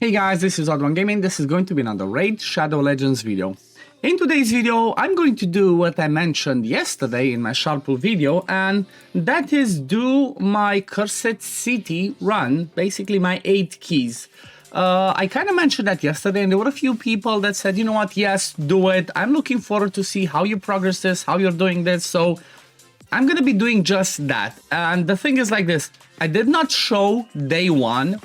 Hey guys, this is OddOneGaming. This is going to be another Raid Shadow Legends video. In today's video, I'm going to do what I mentioned yesterday in my Sharpool video, and that is do my Cursed City run, basically my 8 keys. I kind of mentioned that yesterday, and there were a few people that said, you know what, yes, do it. I'm looking forward to see how you progress this, how you're doing this, so I'm going to be doing just that. And the thing is like this, I did not show day one,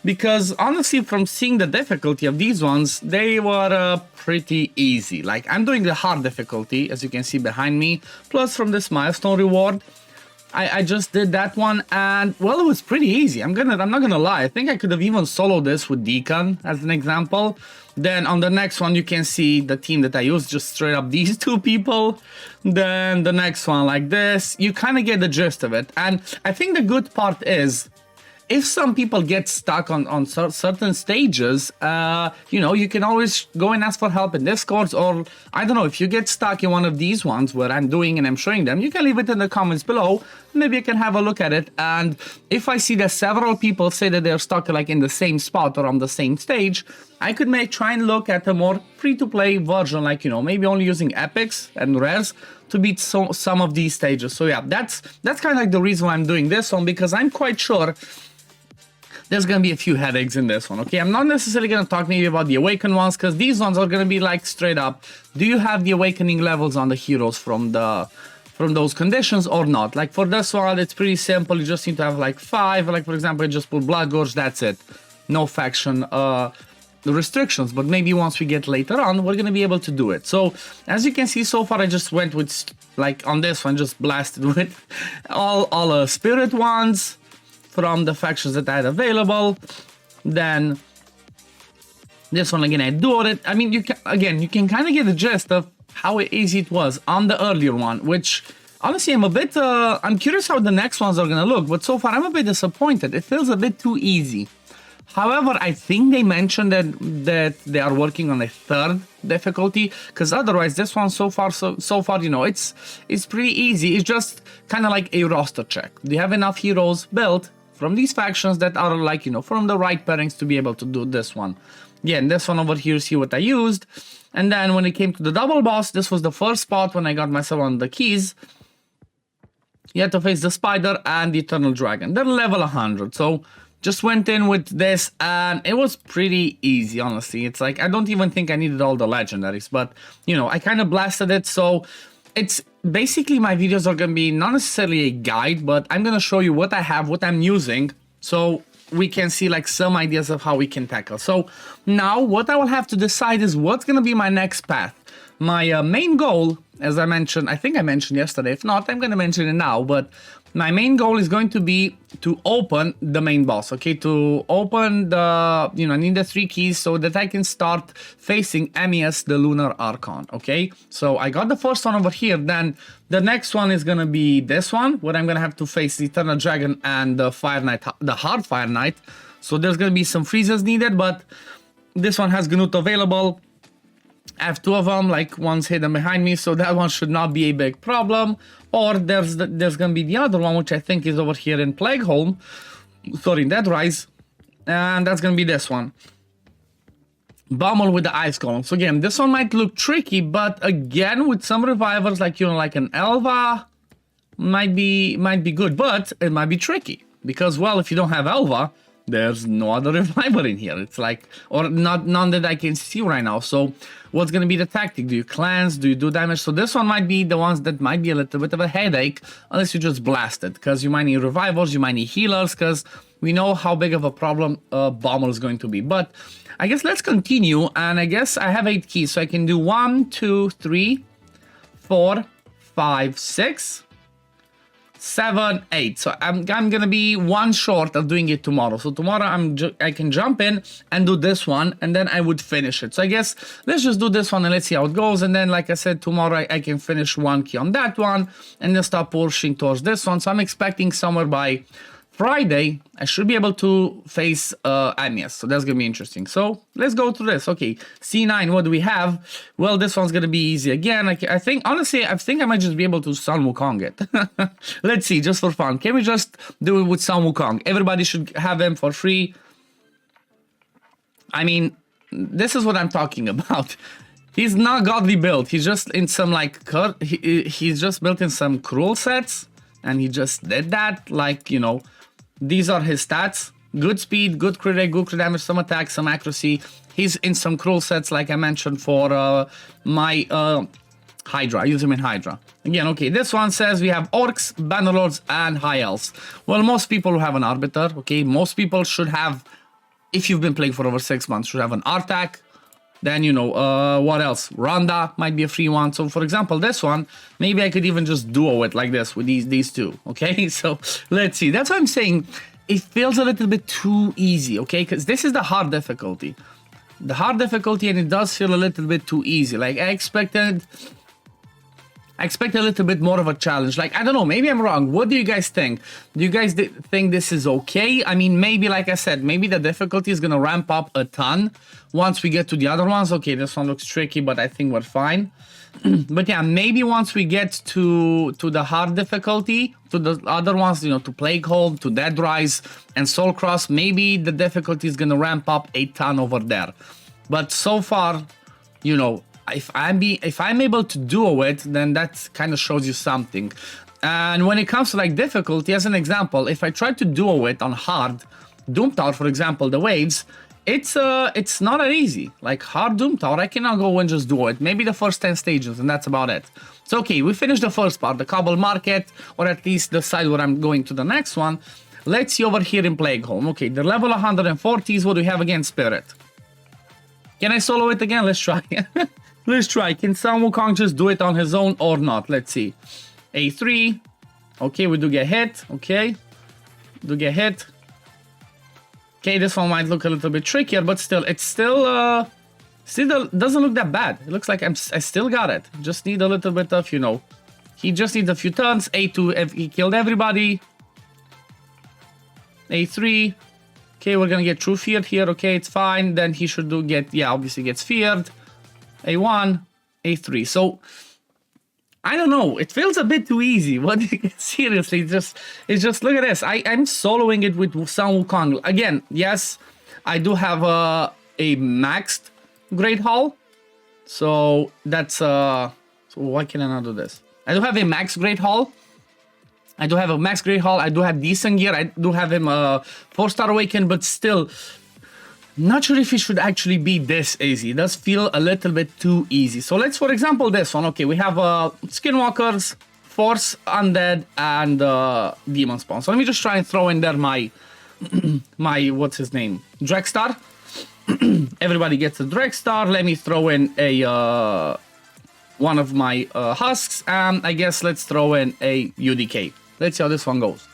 because honestly, from seeing the difficulty of these ones, they were pretty easy. Like, I'm doing the hard difficulty, as you can see behind me, plus from this milestone reward. I just did that one, and well, it was pretty easy. I'm not gonna lie. I think I could have even soloed this with Deacon as an example. Then on the next one, you can see the team that I used, just straight up these two people. Then the next one like this. You kind of get the gist of it. And I think the good part is, if some people get stuck on certain stages, you know, you can always go and ask for help in Discord, or I don't know, if you get stuck in one of these ones where I'm doing and I'm showing them, you can leave it in the comments below. Maybe I can have a look at it. And if I see that several people say that they're stuck like in the same spot or on the same stage, I could try and look at a more free-to-play version, like, you know, maybe only using epics and rares to beat some of these stages. So yeah, that's kind of like the reason why I'm doing this one, because I'm quite sure there's going to be a few headaches in this one, okay? I'm not necessarily going to talk maybe about the awakened ones, because these ones are going to be like straight up, do you have the awakening levels on the heroes from those conditions or not? Like for this one, it's pretty simple. You just need to have like 5, like for example, you just put Blood Gorge, that's it. No faction restrictions, but maybe once we get later on, we're going to be able to do it. So as you can see, so far I just went with, like on this one, just blasted with all spirit ones from the factions that I had available. Then this one again, I do it. I mean, you can kind of get the gist of how easy it was on the earlier one, which honestly I'm curious how the next ones are gonna look, but so far I'm a bit disappointed. It feels a bit too easy. However, I think they mentioned that they are working on a 3rd difficulty, because otherwise this one so far, you know, it's pretty easy. It's just kind of like a roster check. Do you have enough heroes built from these factions that are like, you know, from the right pairings to be able to do this one? Yeah, and this one over here, see what I used. And then when it came to the double boss, this was the first spot when I got myself on the keys. You had to face the spider and the eternal dragon. They're level 100, so just went in with this, and it was pretty easy, honestly. It's like, I don't even think I needed all the legendaries, but, you know, I kind of blasted it, so it's basically, my videos are going to be not necessarily a guide, but I'm going to show you what I have, what I'm using, so we can see like some ideas of how we can tackle. So now what I will have to decide is what's going to be my next path. My main goal, as I mentioned, I think I mentioned yesterday, if not, I'm going to mention it now, but my main goal is going to be to open the main boss, okay? To open the, you know, I need the 3 keys so that I can start facing Amias, the Lunar Archon, okay? So I got the first one over here, then the next one is gonna be this one, where I'm gonna have to face the Eternal Dragon and the Fire Knight, the Hard Fire Knight. So there's gonna be some freezes needed, but this one has Gnut available. I have 2 of them, like one's hidden behind me, so that one should not be a big problem. Or there's gonna be the other one, which I think is over here in Plagueholm, sorry, in Deadrise, and that's gonna be this one. Bummel with the Ice Golem. So again, this one might look tricky, but again, with some revivers, like, you know, like an Elva, might be good, but it might be tricky. Because, well, if you don't have Elva, there's no other reviver in here. It's like, or none that I can see right now. So what's going to be the tactic? Do you cleanse? Do you do damage? So this one might be the ones that might be a little bit of a headache, unless you just blast it, because you might need revivals, you might need healers, because we know how big of a problem Bommel is going to be. But I guess let's continue, and I guess I have 8 keys, so I can do 1, 2, 3, 4, 5, 6, 7, 8. So I'm gonna be 1 short of doing it tomorrow. So tomorrow I can jump in and do this one, and then I would finish it. So I guess let's just do this one and let's see how it goes. And then, like I said, tomorrow I can finish 1 key on that one and then start pushing towards this one. So I'm expecting somewhere by Friday, I should be able to face Amias, so that's gonna be interesting. So let's go through this. Okay, C9, what do we have? Well, this one's gonna be easy again. I think, honestly, I think I might just be able to Sun Wukong it. Let's see, just for fun. Can we just do it with Sun Wukong? Everybody should have him for free. I mean, this is what I'm talking about. He's not godly built. He's just in some like he's just built in some cruel sets, and he just did that. Like, you know, these are his stats: good speed, good crit rate, good crit damage, some attack, some accuracy. He's in some cruel sets, like I mentioned for my Hydra. I use him in Hydra. Again, okay, this one says we have Orcs, Bannerlords, and High Elves. Well, most people who have an Arbiter, okay, most people should have, if you've been playing for over 6 months, should have an Artak. Then, you know, what else? Ronda might be a free one. So, for example, this one, maybe I could even just duo it like this with these two, okay? So, let's see. That's what I'm saying. It feels a little bit too easy, okay? Because this is the hard difficulty. The hard difficulty, and it does feel a little bit too easy. Like, I expected a little bit more of a challenge. Like, I don't know, maybe I'm wrong. What do you guys think? Do you guys think this is okay? I mean, maybe, like I said, maybe the difficulty is gonna ramp up a ton once we get to the other ones. Okay, this one looks tricky, but I think we're fine. But yeah, maybe once we get to the hard difficulty, to the other ones, you know, to Plaguehold, to Dead Rise, and Soul Cross, maybe the difficulty is gonna ramp up a ton over there. But so far, you know, if I'm able to duo it, then that kind of shows you something. And when it comes to like difficulty, as an example, if I try to duo it on hard, Doom Tower, for example, the waves, it's not that easy. Like hard Doom Tower, I cannot go and just duo it. Maybe the first 10 stages, and that's about it. So okay, we finished the first part, the Cobble Market, or at least the side where I'm going to the next one. Let's see over here in Plaguehold. Okay, the level 140s. What do we have against Spirit? Can I solo it again? Let's try. Let's try. Can Sun Wukong just do it on his own or not? Let's see. A3. Okay, we do get hit. Okay. Do get hit. Okay, this one might look a little bit trickier, but still, it's still doesn't look that bad. It looks like I still got it. Just need a little bit of, you know, he just needs a few turns. A2, he killed everybody. A3. Okay, we're gonna get true feared here. Okay, it's fine. Then he should obviously gets feared. A1, A3. So I don't know. It feels a bit too easy. What? Seriously, it's just look at this. I'm soloing it with Sun Wukong again. Yes, I do have a maxed Great Hall. So that's so why can I not do this? I do have a max Great Hall. I do have a max Great Hall. I do have decent gear. I do have him 4-star Awaken, but still. Not sure if it should actually be this easy. It does feel a little bit too easy. So let's, for example, this one. Okay, we have Skinwalkers, Force, Undead, and Demon Spawn. So let me just try and throw in there my, what's his name? Dregstar. Everybody gets a Dregstar. Let me throw in a one of my Husks. And I guess let's throw in a UDK. Let's see how this one goes.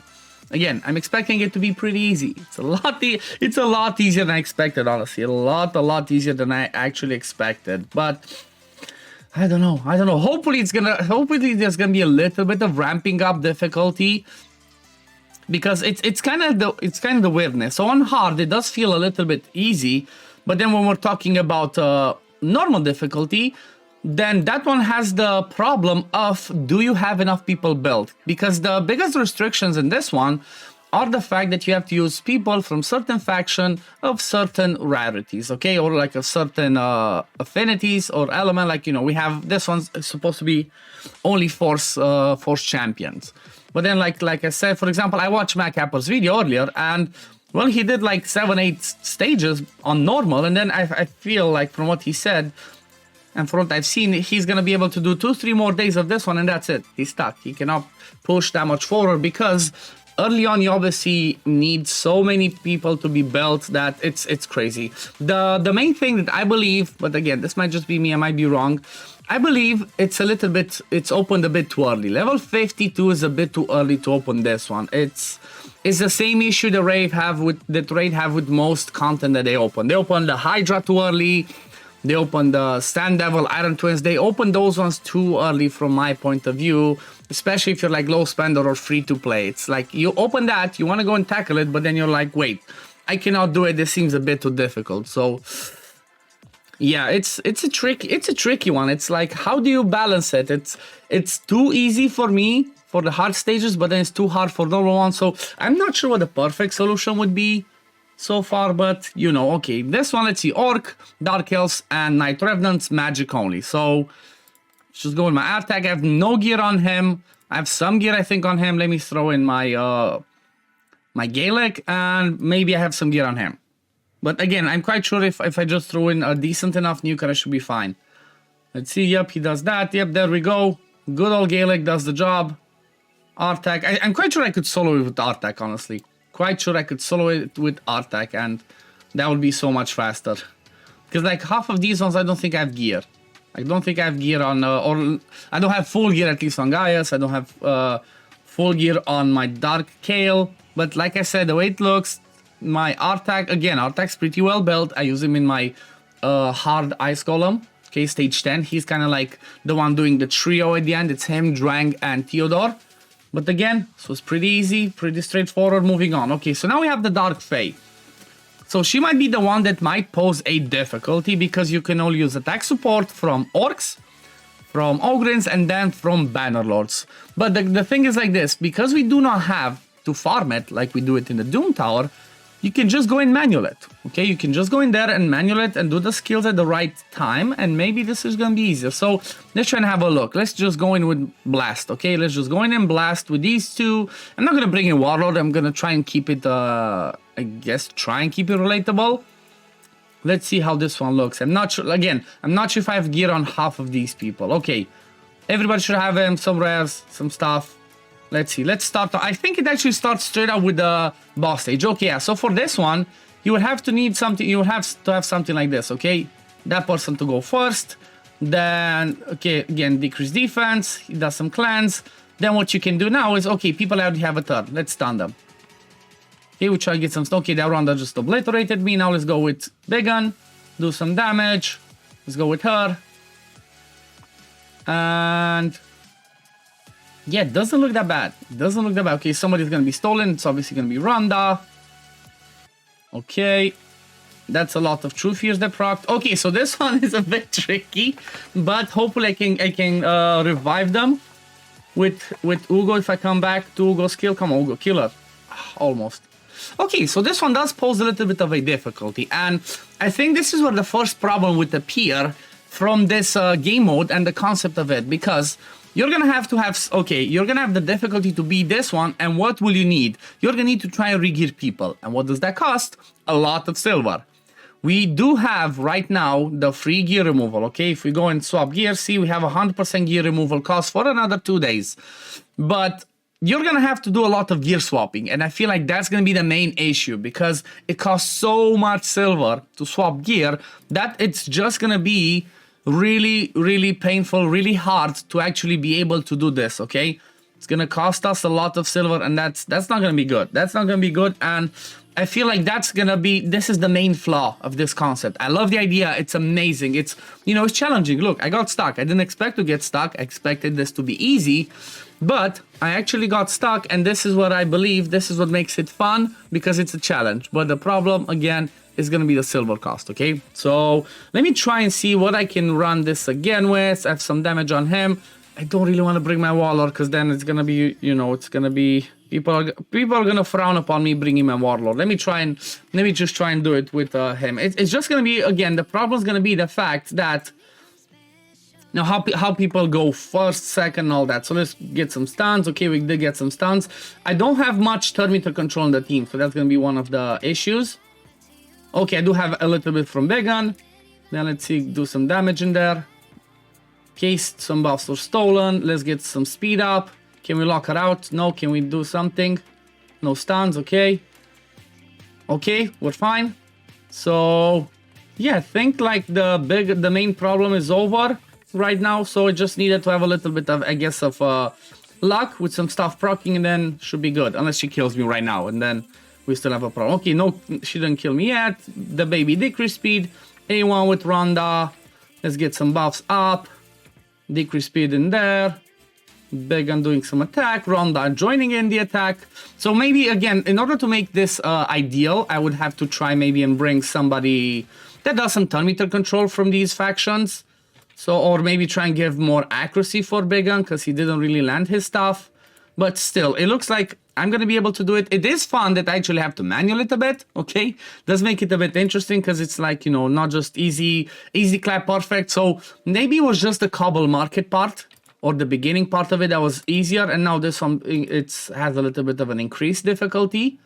Again, I'm expecting it to be pretty easy. It's a lot easier than I expected, honestly. A lot easier than I actually expected. But I don't know. Hopefully there's gonna be a little bit of ramping up difficulty, because it's kind of the weirdness. So on hard, it does feel a little bit easy, but then when we're talking about normal difficulty, then that one has the problem of, do you have enough people built? Because the biggest restrictions in this one are the fact that you have to use people from certain faction of certain rarities, okay? Or like a certain affinities or element, like, you know, we have, this one's supposed to be only force champions. But then like I said, for example, I watched Mac Apper's video earlier, and well, he did like 7-8 stages on normal, and then I feel like from what he said, and from what I've seen, he's going to be able to do 2-3 more days of this one, and that's it. He's stuck. He cannot push that much forward, because early on you obviously need so many people to be built that it's crazy. The main thing that I believe, but again, this might just be me, I might be wrong, I believe it's opened a bit too early. Level 52 is a bit too early to open this one. It's the same issue the Raid have with most content that they open. They open the Hydra too early. They opened the Stand Devil, Iron Twins. They opened those ones too early from my point of view, especially if you're like low spender or free to play. It's like you open that, you want to go and tackle it, but then you're like, wait, I cannot do it. This seems a bit too difficult. So yeah, it's a tricky one. It's like, how do you balance it? It's too easy for me for the hard stages, but then it's too hard for normal ones. So I'm not sure what the perfect solution would be. so far, but you know, okay. This one, let's see, Orc, Dark Elves, and Night Revenants, magic only. So just go with my attack. I have no gear on him. I have some gear, I think, on him. Let me throw in my my Gaelic, and maybe I have some gear on him. But again, I'm quite sure if I just throw in a decent enough nuker, I should be fine. Let's see, yep, he does that. Yep, there we go. Good old Gaelic does the job. Artak, I'm quite sure I could solo it with Artak, honestly. Quite sure I could solo it with Artak, and that would be so much faster. Because like half of these ones, I don't think I have gear. I don't think I have gear on, or I don't have full gear at least on Gaius. I don't have full gear on my Dark Kale. But like I said, the way it looks, my Artak, again, Artak's pretty well built. I use him in my hard Ice Golem. Okay, stage 10. He's kind of like the one doing the trio at the end. It's him, Drang, and Theodore. But again, so it's pretty easy, pretty straightforward. Moving on. Okay, so now we have the Dark Fae. So she might be the one that might pose a difficulty because you can only use attack support from Orcs, from Ogryns, and then from Bannerlords. But the thing is like this, because we do not have to farm it like we do it in the Doom Tower, you can just go and manual it, okay? You can just go in there and manual it and do the skills at the right time, and maybe this is gonna be easier. So let's try and have a look. Let's just go in with Blast, okay? Let's just go in and Blast with these two. I'm not gonna bring in Warlord. I'm gonna try and keep it, I guess, try and keep it relatable. Let's see how this one looks. I'm not sure, again, I'm not sure if I have gear on half of these people. Okay, everybody should have some rares, some stuff. Let's see, let's start. I think it actually starts straight out with the boss stage. Okay, yeah, so for this one, you would have to need something, you would have to have something like this, okay? That person to go first. Then, okay, again, decrease defense. He does some cleanse. Then what you can do now is, okay, people already have a turn. Let's stun them. Okay, we try to get some... Okay, that round just obliterated me. Now let's go with Begun. Do some damage. Let's go with her. And... yeah, it doesn't look that bad. It doesn't look that bad. Okay, somebody's gonna be stolen. It's obviously gonna be Rhonda. Okay. That's a lot of True Fears that procced. Okay, so this one is a bit tricky, but hopefully I can revive them with Ugo if I come back to Ugo's kill. Come on, Ugo, kill her. Almost. Okay, so this one does pose a little bit of a difficulty, and I think this is where the first problem would appear from this game mode and the concept of it, because you're gonna have to have, okay, you're gonna have the difficulty to beat this one, and what will you need? You're gonna need to try and re-gear people, and what does that cost? A lot of silver. We do have right now the free gear removal, okay? If we go and swap gear, see, we have 100% gear removal cost for another 2 days. But you're gonna have to do a lot of gear swapping, and I feel like that's gonna be the main issue, because it costs so much silver to swap gear that it's just gonna be really painful, really hard to actually be able to do this, okay? It's gonna cost us a lot of silver, and that's not gonna be good. That's not gonna be good, and I feel like that's gonna be, this is the main flaw of this concept. I love the idea, it's amazing, it's, you know, it's challenging. Look, I got stuck. I didn't expect to get stuck. I expected this to be easy, but I actually got stuck, and this is what I believe, this is what makes it fun, because it's a challenge. But the problem, again, is gonna be the silver cost, okay? So let me try and see what I can run this again with. I have some damage on him. I don't really want to bring my Warlord, because then it's gonna be, you know, it's gonna be, people are gonna frown upon me bringing my Warlord. Let me just try and do it with him. It's just gonna be, again, the problem is gonna be the fact that, you know, how people go first, second, all that. So let's get some stuns. Okay, we did get some stuns. I don't have much turn meter control in the team, so that's gonna be one of the issues. Okay, I do have a little bit from Begun. Then let's see, do some damage in there. Okay, some buffs were stolen. Let's get some speed up. Can we lock her out? No. Can we do something? No stuns. Okay. Okay, we're fine. So, yeah, I think like the main problem is over right now. So I just needed to have a little bit of, I guess, of luck with some stuff proccing, and then should be good. Unless she kills me right now, and then we still have a problem. Okay, no, she didn't kill me yet. The baby decrease speed. A1 with Rhonda. Let's get some buffs up. Decrease speed in there. Begun doing some attack. Rhonda joining in the attack. So maybe, again, in order to make this ideal, I would have to try maybe and bring somebody that does some turn meter control from these factions. So, or maybe try and give more accuracy for Begun, because he didn't really land his stuff. but still, it looks like I'm gonna be able to do it. It is fun that I actually have to manual it a bit, okay? Does make it a bit interesting because it's like, you know, not just easy clap perfect. So maybe it was just the cobble market part or the beginning part of it that was easier, and now this one, it has a little bit of an increased difficulty.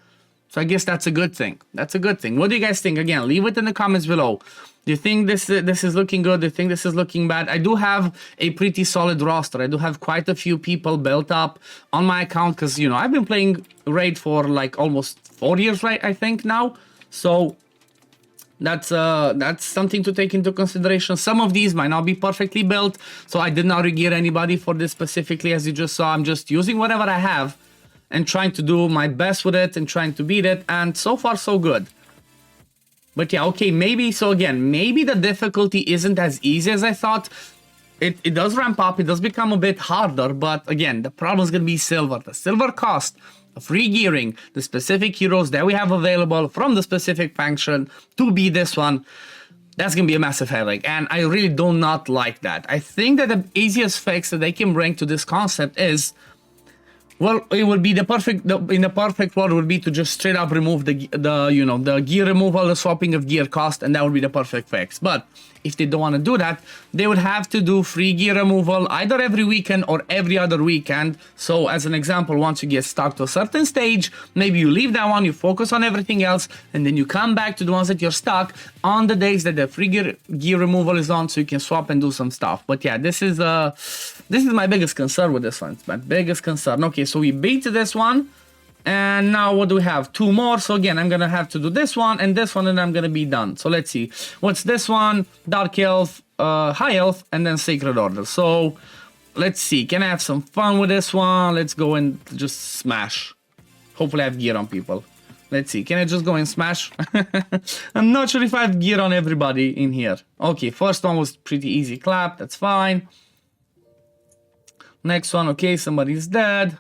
So I guess that's a good thing. That's a good thing. What do you guys think? Again, leave it in the comments below. Do you think this is looking good? Do you think this is looking bad? I do have a pretty solid roster. I do have quite a few people built up on my account because, you know, I've been playing Raid for like almost 4 years, right? I think now. So that's something to take into consideration. Some of these might not be perfectly built, so I did not regear anybody for this specifically. As you just saw, I'm just using whatever I have and trying to do my best with it and trying to beat it, and so far so good. But yeah, okay, maybe, so again, maybe the difficulty isn't as easy as I thought. It does ramp up, it does become a bit harder, but again, the problem is going to be silver. The silver cost of re-gearing the specific heroes that we have available from the specific faction to beat this one, that's going to be a massive headache, and I really do not like that. I think that the easiest fix that they can bring to this concept is, well, it would be in the perfect world would be to just straight up remove the gear removal, the swapping of gear cost, and that would be the perfect fix. But if they don't want to do that, they would have to do free gear removal either every weekend or every other weekend. So as an example, once you get stuck to a certain stage, maybe you leave that one, you focus on everything else, and then you come back to the ones that you're stuck on the days that the free gear removal is on, so you can swap and do some stuff. But yeah, this is my biggest concern with this one. It's my biggest concern. Okay, so we beat this one. And now what do we have? 2 more. So again, I'm going to have to do this one, and I'm going to be done. So let's see. What's this one? Dark Elf, High Elf, and then Sacred Order. So let's see. Can I have some fun with this one? Let's go and just smash. Hopefully I have gear on people. Let's see. Can I just go and smash? I'm not sure if I have gear on everybody in here. Okay, first one was pretty easy clap. That's fine. Next one. Okay, somebody's dead.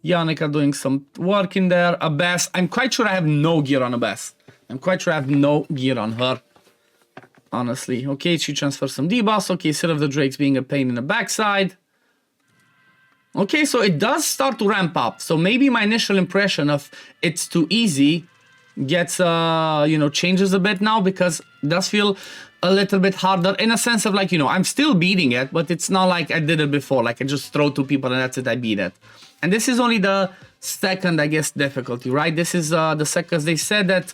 Yannick are doing some work in there. Abbas, I'm quite sure I have no gear on Abbas. I'm quite sure I have no gear on her. Honestly. Okay, she transfers some debuffs. Okay, instead of the Drakes being a pain in the backside. Okay, so it does start to ramp up. So maybe my initial impression of it's too easy gets, changes a bit now, because it does feel a little bit harder in a sense of like, I'm still beating it, but it's not like I did it before. Like I just throw 2 people and that's it, I beat it. And this is only the second, I guess, difficulty, right? This is the second, because they said that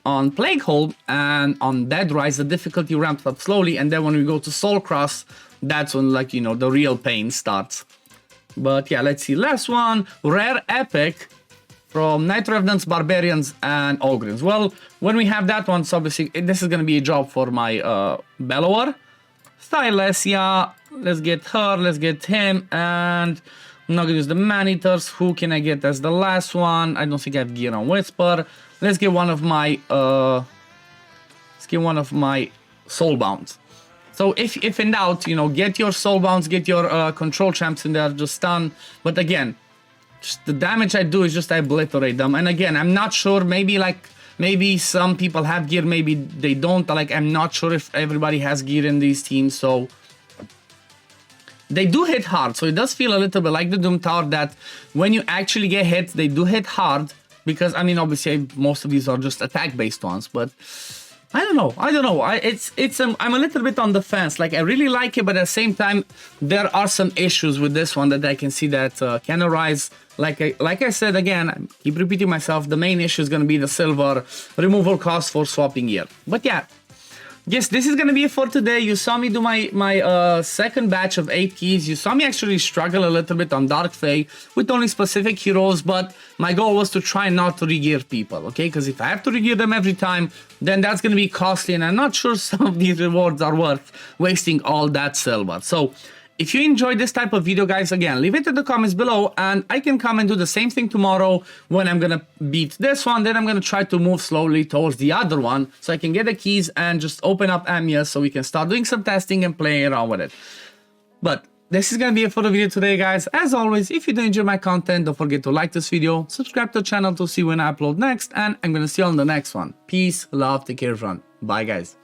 on Plaguehold and on Dead Rise, the difficulty ramps up slowly, and then when we go to Soul Cross, that's when, like, the real pain starts. But yeah, let's see. Last one, Rare Epic from Night Revenants, Barbarians, and Ogrins. Well, when we have that one, so obviously, this is going to be a job for my Bellower. Stylesia, let's get her, let's get him, and I'm not gonna use the Man-Eaters. Who can I get as the last one? I don't think I have gear on Whisper. Let's get one of my Soulbounds. So if in doubt, get your Soulbounds, get your control champs in there, just stun. But again, just the damage I do is just I obliterate them. And again, I'm not sure, maybe some people have gear, maybe they don't. Like, I'm not sure if everybody has gear in these teams, so they do hit hard, so it does feel a little bit like the Doom Tower, that when you actually get hit, they do hit hard, because, I mean, obviously, most of these are just attack-based ones, but I don't know. I'm a little bit on the fence. Like, I really like it, but at the same time, there are some issues with this one that I can see that can arise. Like I said, again, I keep repeating myself, the main issue is going to be the silver removal cost for swapping gear. But yeah, yes, this is gonna be it for today. You saw me do my second batch of 8 keys. You saw me actually struggle a little bit on Dark Fae with only specific heroes, but my goal was to try not to regear people, okay? Because if I have to regear them every time, then that's gonna be costly, and I'm not sure some of these rewards are worth wasting all that silver. So if you enjoyed this type of video, guys, again, leave it in the comments below, and I can come and do the same thing tomorrow when I'm gonna beat this one. Then I'm gonna try to move slowly towards the other one so I can get the keys and just open up Amias so we can start doing some testing and playing around with it. But this is gonna be it for the video today, guys. As always, if you do enjoy my content, don't forget to like this video, subscribe to the channel to see when I upload next, and I'm gonna see you on the next one. Peace, love, take care, everyone. Bye, guys.